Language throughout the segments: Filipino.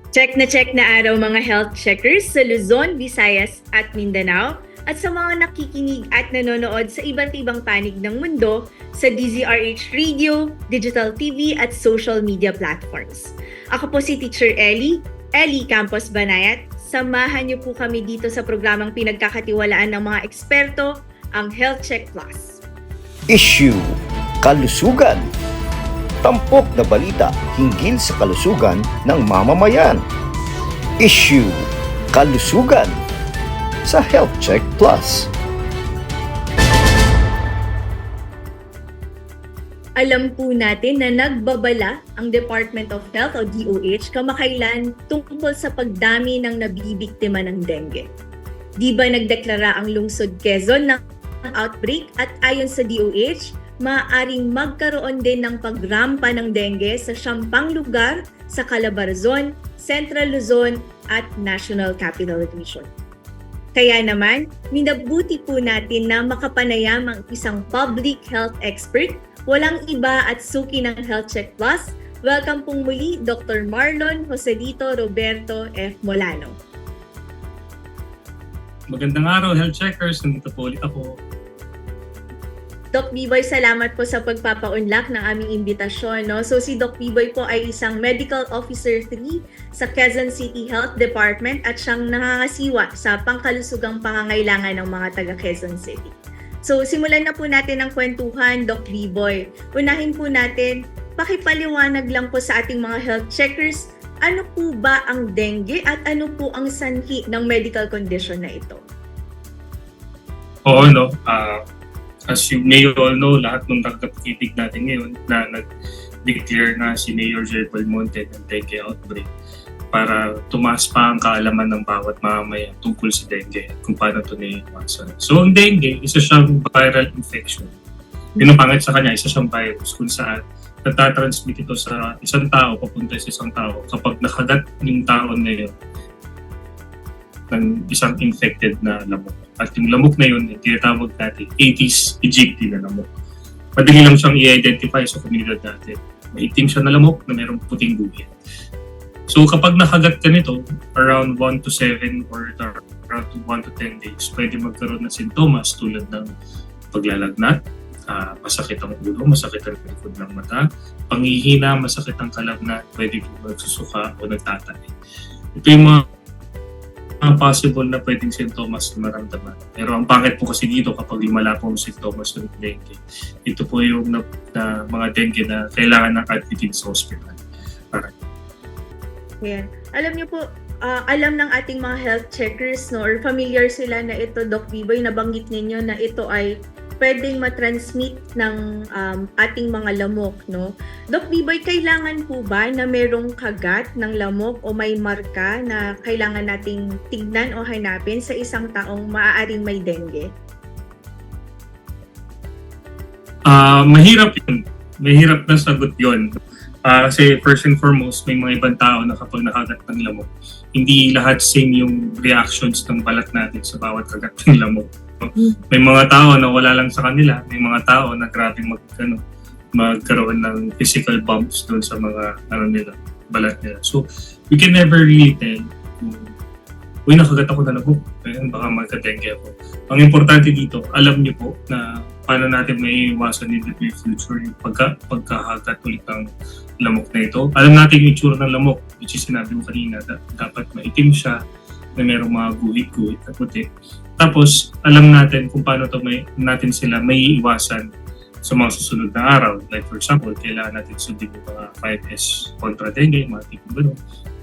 Check na araw mga health checkers sa Luzon, Visayas at Mindanao at sa mga nakikinig at nanonood sa iba't ibang panig ng mundo sa DZRH Radio, Digital TV at social media platforms. Ako po si Teacher Ellie Campos Banayat. Samahan niyo po kami dito sa programang pinagkakatiwalaan ng mga eksperto, ang Health Check Plus. Issue: Kalusugan. Tampok na balita hinggil sa kalusugan ng mamamayan. Issue: Kalusugan sa Health Check Plus. Alam po natin na nagbabala ang Department of Health o DOH kamakailan tungkol sa pagdami ng nabibiktima ng dengue. Di ba nagdeklara ang lungsod Quezon ng outbreak at ayon sa DOH, maaaring magkaroon din ng pagrampa ng dengue sa 10 lugar sa Calabarzon, Central Luzon at National Capital Region. Kaya naman, minabuti po natin na makapanayam ang isang public health expert, walang iba at suki ng Health Check Plus. Welcome pong muli, Dr. Marlon Joselito Roberto F. Molano. Magandang araw, health checkers. Nandito po ulit ako. Doc Biboy, salamat po sa pagpapaunlak ng aming imbitasyon. No? So si Doc Biboy po ay isang Medical Officer 3 sa Quezon City Health Department at siyang nangangasiwa sa pangkalusugang pangangailangan ng mga taga Quezon City. So simulan na po natin ang kwentuhan, Doc Biboy. Unahin po natin, pakipaliwanag lang po sa ating mga health checkers, ano po ba ang dengue at ano po ang sanhi ng medical condition na ito? Oo, no? As you may all know, lahat ng nagkakitig natin ngayon na nag-declare na si Mayor Jerry Belmonte ng dengue outbreak para tumaas pa ang kaalaman ng bawat mamamayan tungkol sa dengue at kung paano ito naiiwasan. So ang dengue, isa siyang viral infection. Yun ang pangit sa kanya, isa siyang virus kung saan natatransmit ito sa isang tao papunta sa isang tao kapag nakagat yung tao na yun ng isang infected na lamok. At yung lamok na yun, tinatawag natin Aedes aegypti na lamok. Madali lang siyang i-identify sa komunidad natin. Maitim siya na lamok na mayroong puting guhit. So kapag nakagat ka nito, around 1 to 7 or around 1 to 10 days, pwede magkaroon ng sintomas tulad ng paglalagnat, masakit ang ulo, masakit ang likod ng mata, panghihina, masakit ang kalagnat, pwede magsusuka o nagtatay. Ito yung mga possible na pwedeng sintomas na maramdaman. Pero ang pangit po kasi dito kapag lumala po ang sintomas ng dengue. Ito po yung mga dengue na kailangan ng admitting sa hospital. Yeah. Alam niyo po, alam ng ating mga health checkers no, or familiar sila na ito, Doc Biboy, nabanggit ninyo na ito ay pwedeng matransmit ng ating mga lamok. No? Doc Biboy, kailangan po ba na merong kagat ng lamok o may marka na kailangan nating tignan o hanapin sa isang taong maaaring may dengue? Mahirap yun. Mahirap na sagot yun. Kasi first and foremost, may mga ibang tao na kapag nakagat ng lamok, hindi lahat same yung reactions ng balat natin sa bawat kagat ng lamok. May mga tao na wala lang sa kanila, may mga tao na grabe magkaroon ng physical bumps doon sa mga balat nila. So, we can never really tell kung nakagat ako na lamok, baka magka-dengue ako. Ang importante dito, alam niyo po na paano natin may iwasan in the near future yung pagkahagat ulit ng lamok na ito. Alam natin yung itsura ng lamok, which is sinabi mo kanina, dapat maitim siya, na mayroong mga guhit-guhit na puti. Tapos, alam natin kung paano natin sila may iwasan sa mga susunod na araw. Like for example, kailangan natin sundin yung mga 5S kontra dengue, mga tipong gano'n.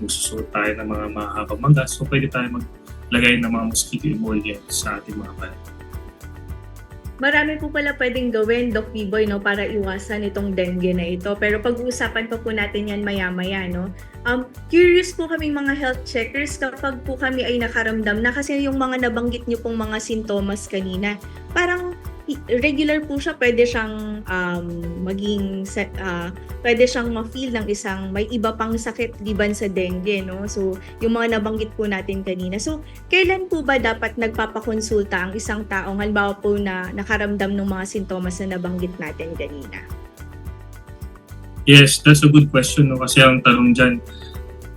Magsusuot tayo ng mga mahabang manggas, so pwede tayo maglagay ng mga mosquito emollient sa ating mga balat. Marami po pala pwedeng gawin, Doc Biboy, no, para iwasan itong dengue na ito. Pero pag-uusapan pa po natin yan maya-maya. No? Curious po kaming mga health checkers kapag po kami ay nakaramdam na kasi yung mga nabanggit niyo pong mga sintomas kanina, parang regular po siya, pwede siyang pwede siyang ma-feel ng isang may iba pang sakit liban sa dengue, no? So, yung mga nabanggit po natin kanina. So, kailan po ba dapat nagpapakonsulta ang isang taong halimbawa po na nakaramdam ng mga sintomas na nabanggit natin kanina? Yes, that's a good question, no? Kasi ang tanong dyan,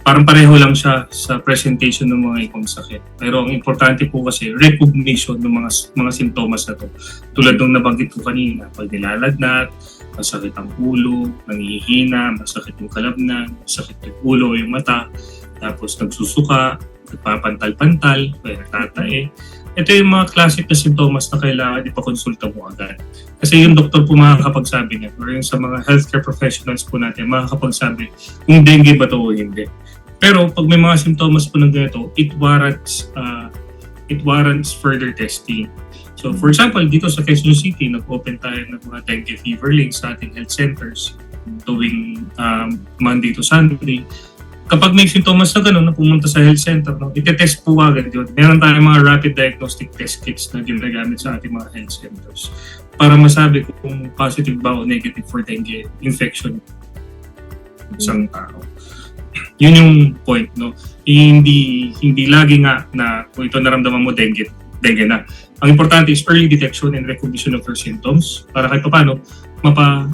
parang pareho lang siya sa presentation ng mga ibang sakit. Pero ang importante po kasi recognition ng mga simptomas na to. Tulad ng nabanggit ko kanina, pag nilalagnat, masakit ang ulo, nangihina, masakit yung kalabnan, masakit yung ulo o yung mata, tapos nagsusuka, nagpapantal-pantal, o nagtatae. Ito yung mga classic na simptomas na kailangan ipakonsulta mo agad. Kasi yung doktor po makakapagsabi niya, or yung sa mga healthcare professionals po natin, makakapagsabi kung dengue ba to o hindi. Pero pag may mga simptomas po ng ganito, it warrants further testing. So for example, dito sa Quezon City, nag-open tayo ng mga dengue fever links sa ating health centers tuwing Monday to Sunday. Kapag may sintomas na gano'n na pumunta sa health center, no, ite-test po agad yun. Meron tayong mga rapid diagnostic test kits na ginagamit sa ating mga health centers para masabi kung positive ba o negative for dengue infection isang tao. Yun yung point, no? Hindi lagi nga na kung ito naramdaman mo dengue na. Ang importante is early detection and recognition of your symptoms para kahit paano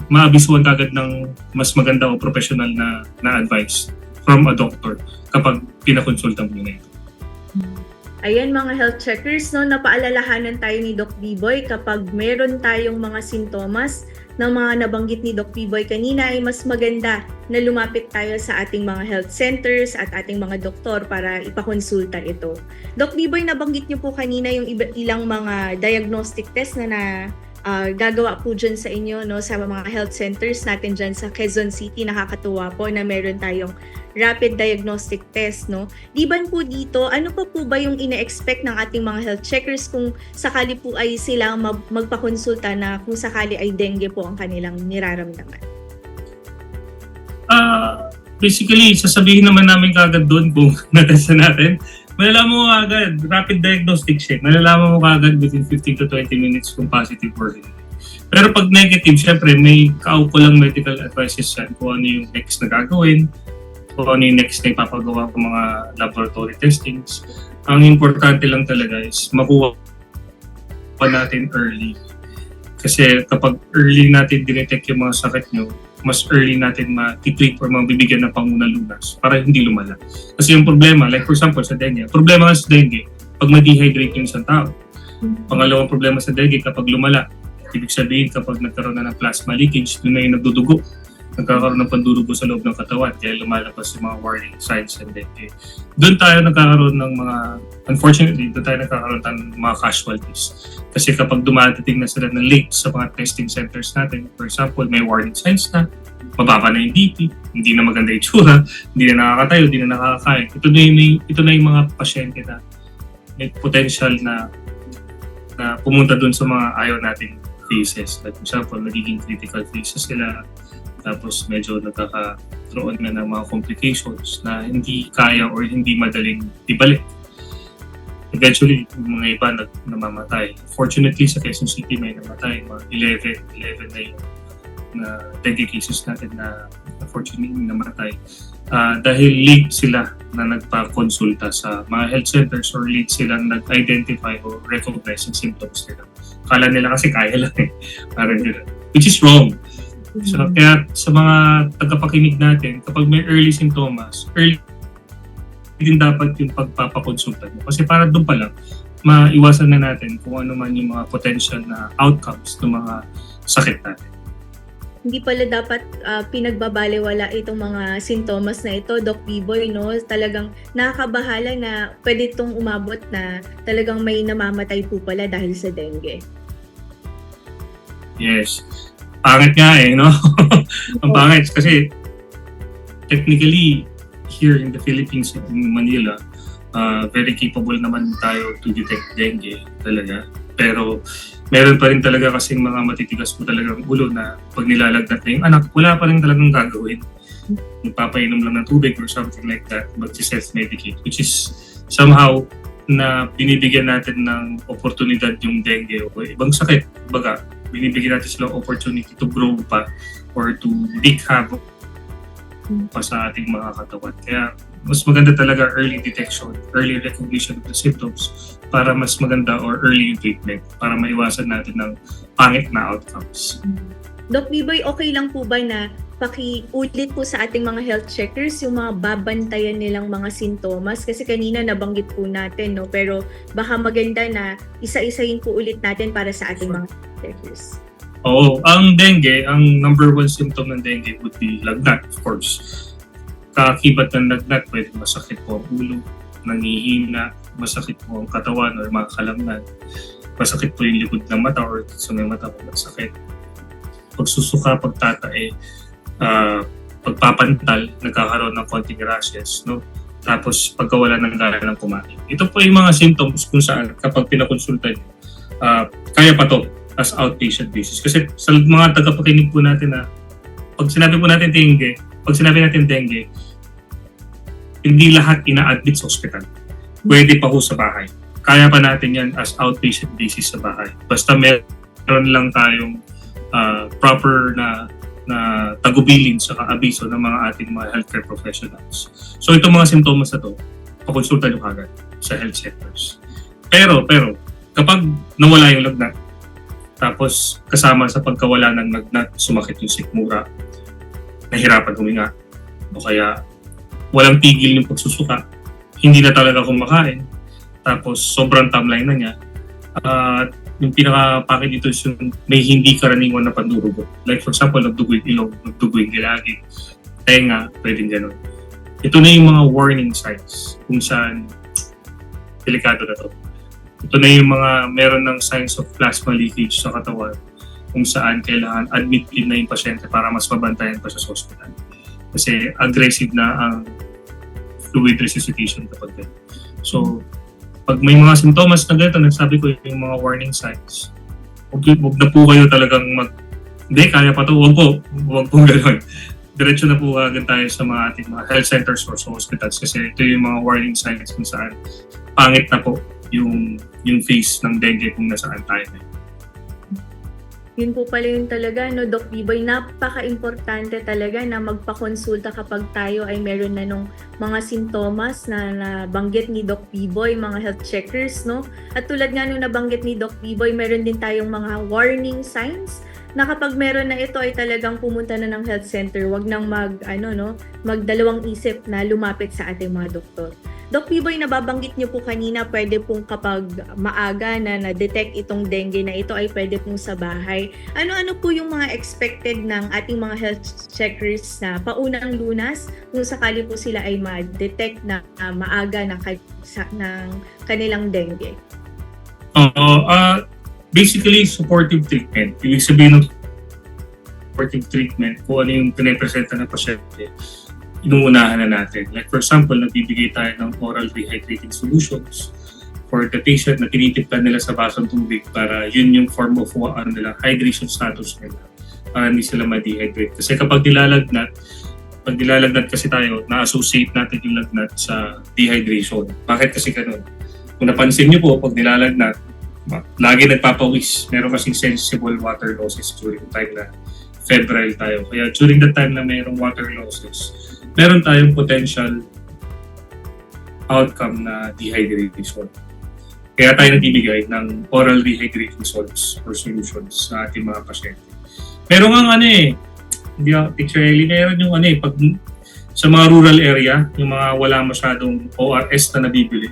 maabisuan agad ng mas maganda o professional na advice from a doctor kapag pinakonsulta mo na ito. Ayan mga health checkers, no, napaalalahanan tayo ni Doc Biboy kapag meron tayong mga sintomas ng mga nabanggit ni Doc Biboy kanina ay mas maganda na lumapit tayo sa ating mga health centers at ating mga doktor para ipakonsulta ito. Doc Biboy, nabanggit niyo po kanina yung ilang mga diagnostic test na gagawa po dyan sa inyo, no, sa mga health centers natin dyan sa Quezon City. Nakakatuwa po na meron tayong rapid diagnostic test, no. Liban po dito, ano pa po ba yung ina-expect ng ating mga health checkers kung sakali po ay sila magpakonsulta na kung sakali ay dengue po ang kanilang niraramdaman? Basically, sasabihin naman namin kagad doon kung natesta natin. Malalaman mo agad, rapid diagnostic check, malalaman mo agad within 15 to 20 minutes kung positive or hindi. Pero pag negative, syempre may kaukulang medical advices yan kung ano yung next na gagawin, kung ano yung next na ipapagawa ng mga laboratory testings. Ang importante lang talaga is makuha pa natin early. Kasi kapag early natin dinetect yung mga sakit nyo, mas early natin ma-treat or mabibigyan ng pangunalunas para hindi lumala. Kasi yung problema, like for example sa dengue, problema nga sa dengue, pag ma-dehydrate yung isang tao. Pangalawang problema sa dengue, kapag lumala, ibig sabihin kapag nagkaroon na ng plasma leakage, doon na yung nagdudugo. Nagkakaroon ng pandurugo sa loob ng katawan, kaya lumalabas yung mga warning signs and dengue. Doon tayo nagkakaroon ng mga, unfortunately, doon tayo nagkakaroon ng mga casualties. Kasi kapag dumadating na sila na late sa mga testing centers natin, for example, may warning signs na, mababa na yung BP, hindi na maganda yung tsura, hindi na nakakatayo, hindi na nakakakain. Ito na yung mga pasyente na may potential na pumunta doon sa mga ayaw nating phases. Like for example, nagiging critical phases sila, tapos medyo nagkakaroon na ng mga complications na hindi kaya or hindi madaling ibalik. Eventually, yung mga iba namamatay. Fortunately, sa Quezon City may namatay, mga 11 na yung dengue cases natin na unfortunately namatay. Dahil late sila na nagpa-consulta sa mga health centers or late sila nag-identify or recognize yung symptoms nila. Kala nila kasi kaya lang parang nila. Which is wrong. So, kaya sa mga tagapakinig natin, kapag may early symptoms, early din dapat yung pagpapakonsulta nyo. Kasi para doon pa lang, maiwasan na natin kung ano man yung mga potential na outcomes ng mga sakit natin. Hindi pala dapat pinagbabalewala itong mga sintomas na ito, Doc Biboy, no? Talagang nakakabahala na pwede itong umabot na talagang may namamatay po pala dahil sa dengue. Yes. Pangit nga no? Ang pangit kasi technically here in the Philippines, in Manila, very capable naman tayo to detect dengue talaga. Pero meron pa rin talaga kasing mga matitigas po talagang ulo na pag nilalagnat na yung anak, wala pa rin talagang gagawin. Magpapainom lang ng tubig or something like that, mag-self-medicate, which is somehow na binibigyan natin ng oportunidad yung dengue o ibang sakit. Baga, binibigyan natin silang opportunity to grow pa or to wreak havoc pa sa ating mga katawan. Kaya mas maganda talaga early detection, early recognition of the symptoms para mas maganda or early treatment para maiwasan natin ng pangit na outcomes. Doc Biboy, okay lang po ba na pakiulit po sa ating mga health checkers yung mga babantayan nilang mga sintomas kasi kanina nabanggit po natin, no, pero baka maganda na isa-isahin po ulit natin para sa ating mga health checkers. Oo, ang dengue, ang number one symptom ng dengue would be lagnat, of course. Kaakibat ng lagnat, pwede masakit po ang ulo, nangihina, masakit po ang katawan or mga kalamnan, masakit po yung likod ng mata or sa may mata po masakit. Pagsusuka, pagtatae, pagpapantal, nagkakaroon ng konting rashes, no? Tapos pagkawala ng gana ng kumain. Ito po yung mga symptoms kung saan kapag pinakonsulta nyo, kaya pa to as outpatient basis. Kasi sa mga tagapakinig po natin na pag sinabi natin dengue, hindi lahat ina-admit sa ospital. Pwede pa ho sa bahay. Kaya pa natin yan as outpatient basis sa bahay. Basta meron lang tayong proper na tagubilin sa abiso ng mga ating mga healthcare professionals. So itong mga simptomas na to, pakonsulta nyo agad sa health centers. Pero kapag nawala yung lagnat, tapos kasama sa pagkawala ng lagnat, sumakit yung sikmura, nahirapan huminga, o kaya walang tigil yung pagsusuka, hindi na talaga kumakain, tapos sobrang tamlay na niya, at yung pinaka-packet dito is yung may hindi karaniwan na pandurugo. Like for example, nagdugo yung ilong, nagdugo yung gilagi, tenga, pwedeng gano'n. Ito na yung mga warning signs kung saan delikado na to. Ito na yung mga meron ng signs of plasma leakage sa katawan kung saan kailangan admitin na yung pasyente para mas mabantayan pa siya sa hospital. Kasi aggressive na ang fluid resuscitation kapag ganyan. So, pag may mga sintomas na ganito, nagsabi ko yung mga warning signs, huwag na po kayo talagang hindi, kaya pa to, huwag po gano'n. Diretso na po agad tayo sa mga ating mga health centers or sa hospitals kasi ito yung mga warning signs kung saan pangit na po yung phase ng dengue kung nasaan tayo na. Yun po pala yun talaga, no, Doc Biboy, napaka-importante talaga na magpakonsulta kapag tayo ay meron na nung mga sintomas na nabanggit ni Doc Biboy, mga health checkers, no? At tulad nga nung nabanggit ni Doc Biboy, meron din tayong mga warning signs na kapag meron na ito ay talagang pumunta na ng health center, wag nang magdalawang isip na lumapit sa ating mga doktor. Doc Biboy, nababanggit niyo po kanina, pwede pong kapag maaga na na-detect itong dengue na ito ay pwede pong sa bahay. Ano-ano po yung mga expected ng ating mga health checkers na paunang lunas kung sakali po sila ay ma-detect na maaga ng kanilang dengue? Basically, supportive treatment. Ibig sabihin ng supportive treatment, kung ano yung pinapresenta ng pasyente, inuunahan na natin. Like for example, nagbibigay tayo ng oral rehydrating solutions for the patient na tinitipkan nila sa basong tubig para yun yung form of hydration status nila para hindi sila ma-dehydrate. Kasi kapag nilalagnat kasi tayo, na-associate natin yung lagnat sa dehydration. Bakit kasi ganun? Kung napansin niyo po, pag nilalagnat, lagi nagpapawis. Meron kasing sensible water losses during the time na febrile tayo. Kaya during the time na mayroong water losses, meron tayong potential outcome na dehydration. Kaya tayo nagbibigay ng oral rehydrating salts or solutions sa ating mga pasyente. Meron nga meron yung pag sa mga rural area, yung mga wala masyadong ORS na nabibili,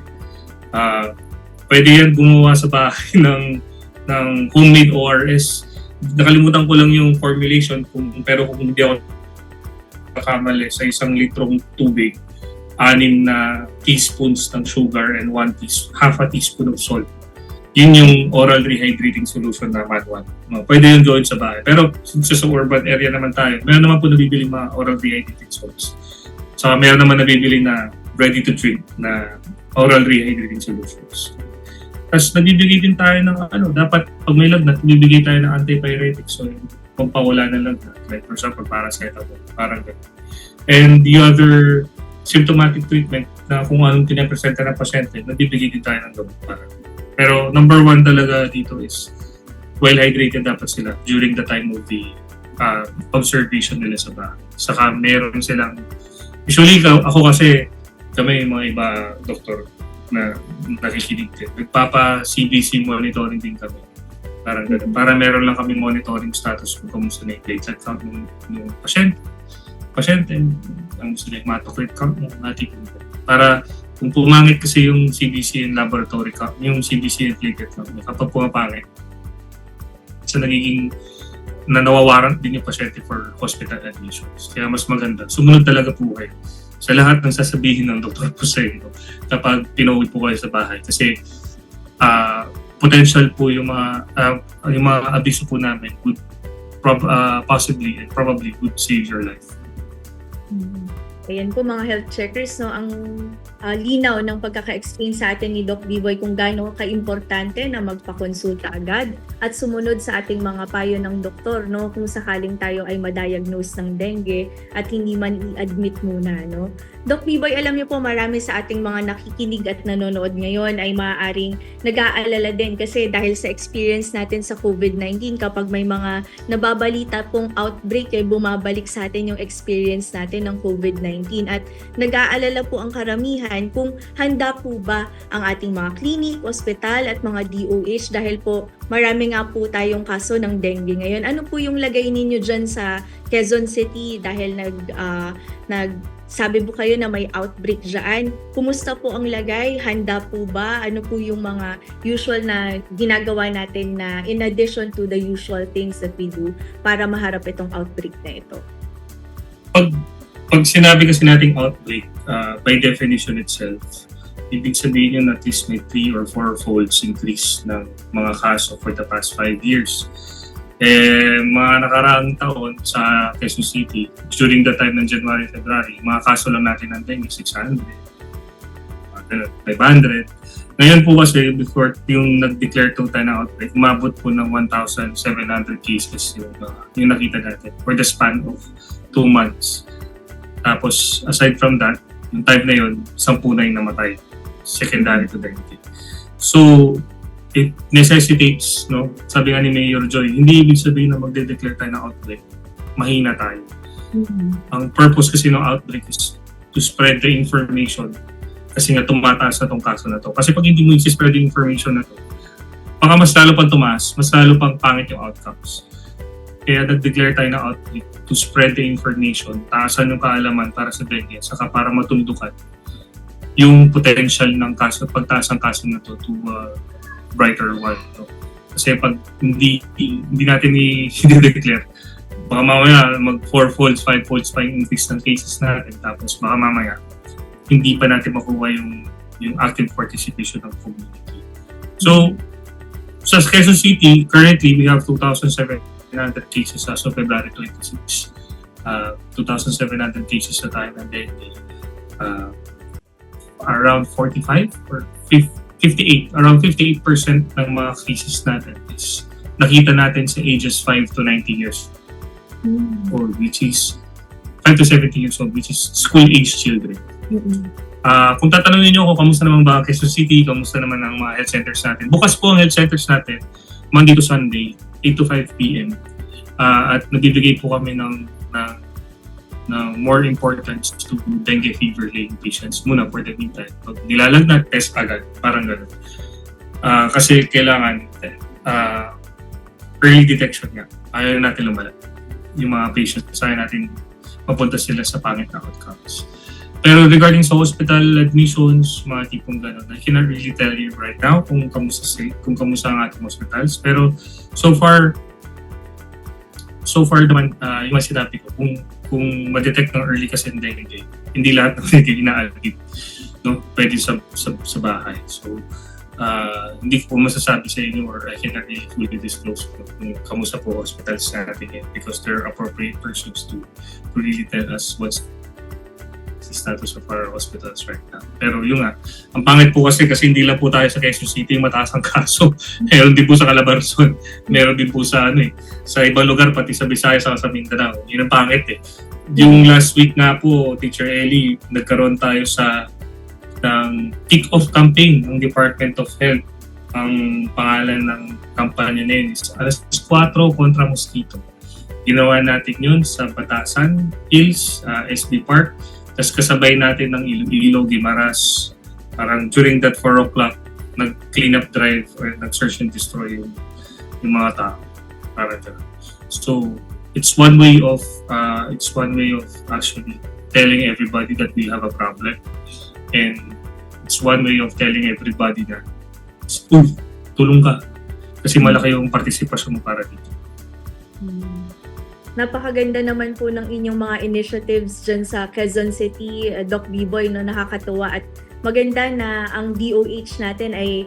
pwede yan gumawa sa bahay ng homemade ORS. Nakalimutan ko lang yung formulation, pero kung hindi ako kakamali, sa 1 litrong tubig, 6 na teaspoons ng sugar and half a teaspoon of salt. Yun yung oral rehydrating solution na manual. Pwede yun gawin sa bahay. Pero sa urban area naman tayo, meron naman po nabibili mga oral rehydrating salts. Saka meron naman nabibili na ready to drink na oral rehydrating solutions. Tapos nabibigay din tayo ng dapat pag may lagnat, nabibigay tayo ng antipyretic. So kung pawala na lagnat, like for example, paracetamol, parang ganun. And the other symptomatic treatment na kung anong pinapresenta ng pasyente, nabibigay din tayo ng gamot para. Pero number one talaga dito is well hydrated dapat sila during the time of the observation nila sa bahay. Saka meron silang, usually ako kasi kami mga iba doktor na nakikinig din. Nagpapa-CBC monitoring din kami. Parang ganun. Para meron lang kami monitoring status kung kamusta na yung platelet count ng pasyente. pasyente, ang gusto nila hematocrit count mo, natin para kung pumangit kasi yung CBC and laboratory count, yung CBC and platelet count, kapag pumapangit, sa nagiging nawawaran din yung pasyente for hospital admissions. Kaya mas maganda, sumunod talaga po kayo sa lahat ng sasabihin ng doktor po sa inyo kapag pinauwi po kayo sa bahay. Kasi potential po yung mga abiso po namin would possibly and probably would save your life. Ayan po mga health checkers, no, ang linaw ng pagkaka-explain sa atin ni Doc Biboy kung gaano ka-importante na magpakonsulta agad at sumunod sa ating mga payo ng doktor, no, kung sakaling tayo ay ma-diagnose ng dengue at hindi man i-admit muna, no. Doc Biboy, alam niyo po marami sa ating mga nakikinig at nanonood ngayon ay maaaring nag-aalala din kasi dahil sa experience natin sa COVID-19, kapag may mga nababalita pong outbreak ay bumabalik sa atin yung experience natin ng COVID-19 at nag-aalala po ang karamihan kung handa po ba ang ating mga clinic, ospital at mga DOH dahil po marami nga po tayong kaso ng dengue ngayon. Ano po yung lagay ninyo dyan sa Quezon City dahil sabi po kayo na may outbreak dyan. Kumusta po ang lagay? Handa po ba? Ano po yung mga usual na ginagawa natin na in addition to the usual things that we do para maharap itong outbreak na ito? Pag sinabi kasi nating outbreak, by definition itself, ibig sabihin yun at least may 3 or 4 folds increase ng mga kaso for the past 5 years. Mga nakaraang taon sa Quezon City, during the time ng January, February, mga kaso lang natin ng dengue, 600, 500. Ngayon po kasi, before yung nag-declare tayo ng outbreak, umabot po ng 1,700 cases yung nakita natin for the span of 2 months. Tapos, aside from that, yung time na yun, 10 na yung namatay, secondary to dengue. So, it necessitates, no? Sabi nga ni Mayor Joy, hindi ibig sabihin na magde-declare tayo ng outbreak. Mahina tayo. Ang purpose kasi ng outbreak is to spread the information. Kasi nga tumataas na tong kaso na to. Kasi pag hindi mo i-spread yung information na to, baka mas lalo pang tumaas, mas lalo pang pangit yung outcomes. Kaya nag-declare tayo ng outbreak to spread the information, taasan yung kaalaman para sa dengue, saka para matundukan yung potential ng kaso, pagtaas ng kaso na to to brighter one. No? Kasi pag hindi natin i-declare, baka mamaya mag 4 folds, 5 folds pa yung increase ng cases natin. Tapos baka mamaya, hindi pa natin makuha yung active participation ng community. So, sa Quezon City, currently, we have 2,700 cases as of February 26. 2,700 cases sa tayo ng dengue. Around 45 or 58, around 58% ng mga cases natin is nakita natin sa ages 5 to 90 years old, which is 5 to 70 years old, which is school-age children. Kung tatanungin niyo ako, kamusta naman ba Quezon City, kamusta naman ang mga health centers natin? Bukas po ang health centers natin, Monday to Sunday, 8 to 5 p.m. At nabibigay po kami ng more importance to dengue fever-laden patients muna for the meantime. Pag nilalagnat, test agad, parang gano'n. Kasi kailangan early detection nga. Ayaw natin lumala. Yung mga patients, ayaw natin mapunta sila sa pangit na outcomes. Pero regarding sa hospital admissions, mga tipong gano'n, I cannot really tell you right now kung kamusta ang ating hospitals. Pero so far naman, yung sinabi ko, kung ma-detect ng early kasi ng dengue, hindi lahat ng dengue ina-admit, no? Pwede sa bahay. So, hindi ko masasabi sa inyo or I cannot really fully disclose kung kamusta po hospitals natin yet because they're appropriate persons to really tell us what's the status of our hospitals right now. Pero yun nga, ang pangit po kasi hindi lang po tayo sa Quezon City mataas ang kaso. Meron din po sa Calabarzon. Meron din po sa sa ibang lugar, pati sa Visayas sa Mindanao. Yun ang pangit eh. Yung last week nga po, Teacher Ellie, nagkaroon tayo ng kick-off campaign ng Department of Health. Ang pangalan ng kampanya na yun is Alas 4 kontra Mosquito. Ginawa natin yun sa Batasan Hills, SB Park. Tapos kasabay natin ng Iloilo, Guimaras. Parang during that 4 o'clock, nag-clean up drive or nag-search and destroy yung mga tao. Parang gano'n. So, it's one way of it's one way of actually telling everybody that we have a problem. And it's one way of telling everybody na, uy, tulong ka. Kasi malaki yung partisipasyon mo para dito. Napakaganda naman po ng inyong mga initiatives dyan sa Quezon City, Doc Biboy, no, nakakatuwa at maganda na ang DOH natin ay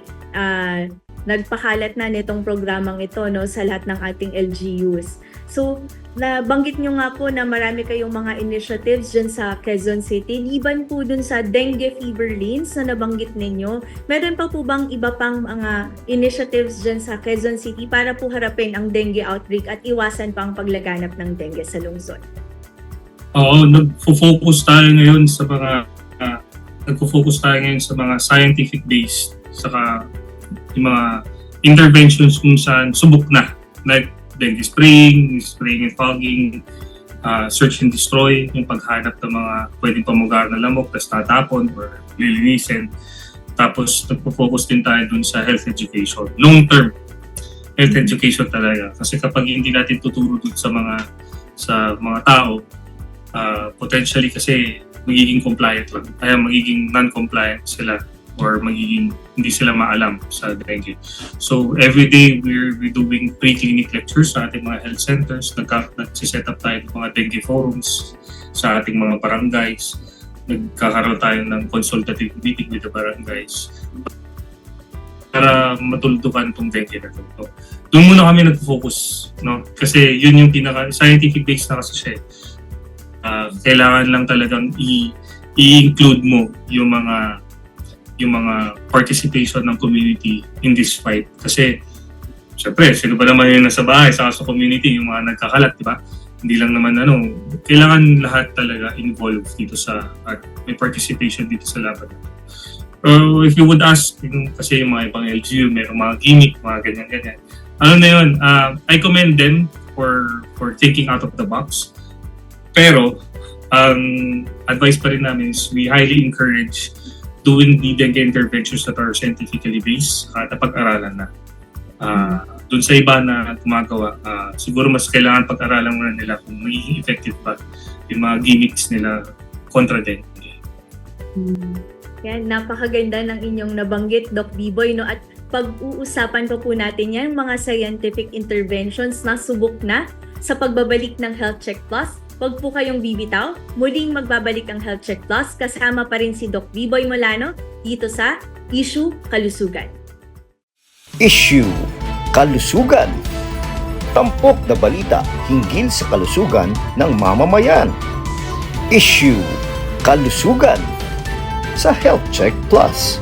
nagpakalat na nitong programang ito, no, sa lahat ng ating LGUs. So, nabanggit nyo nga po na marami kayong mga initiatives dyan sa Quezon City. Liban po dun sa dengue fever lanes na nabanggit ninyo, meron pa po bang iba pang mga initiatives dyan sa Quezon City para po harapin ang dengue outbreak at iwasan pa ang paglaganap ng dengue sa lungsod? Oo, nagfo-focus tayo ngayon sa mga scientific based saka yung mga interventions kung saan subok na, like dengue spraying and fogging, search and destroy, yung paghanap ng mga pwedeng pamugar na lamok tapos tatapon or lilinisin. Tapos nagpo-focus din tayo dun sa health education, long-term health education talaga. Kasi kapag hindi natin tuturo dun sa mga tao, potentially kasi magiging compliant lang. Kaya magiging non-compliant sila or magiging hindi sila maalam sa dengue. So every day we're doing pre-clinic lectures sa ating mga health centers. Nagsiset up tayo ng mga dengue forums sa ating mga barangays. Nagkakaroon tayo ng consultative meeting with the barangays para matuldukan itong dengue na ito. Doon muna kami nag-focus, no? Kasi yun yung scientific base na kasi siya. Kailangan lang talagang i-include mo yung mga participation ng community in this fight. Kasi, syempre, sino ba naman yung nasa bahay, sa community, yung mga nagkakalat, di ba? Hindi lang naman kailangan lahat talaga involved dito at may participation dito sa laban. If you would ask, kasi yung mga ibang LGU, mayroong mga gimmick, mga ganyan-ganyan. Ano na yun, I commend them for thinking out of the box. Pero, ang advice pa rin namin is we highly encourage doing the dengue interventions that are scientifically based at napag-aralan na. Doon sa iba na gumagawa, siguro mas kailangan pag-aralan muna nila kung magiging effective ba yung mga gimmicks nila kontra dengue. Yan, napakaganda ng inyong nabanggit, Doc Biboy, no? At pag-uusapan pa po natin yan, mga scientific interventions na subok na sa pagbabalik ng Health Check Plus. Huwag po kayong bibitaw. Muling magbabalik ang Health Check Plus. Kasama pa rin si Doc Biboy Molano dito sa Issue Kalusugan. Issue Kalusugan. Tampok na balita hinggil sa kalusugan ng mamamayan. Issue Kalusugan sa Health Check Plus.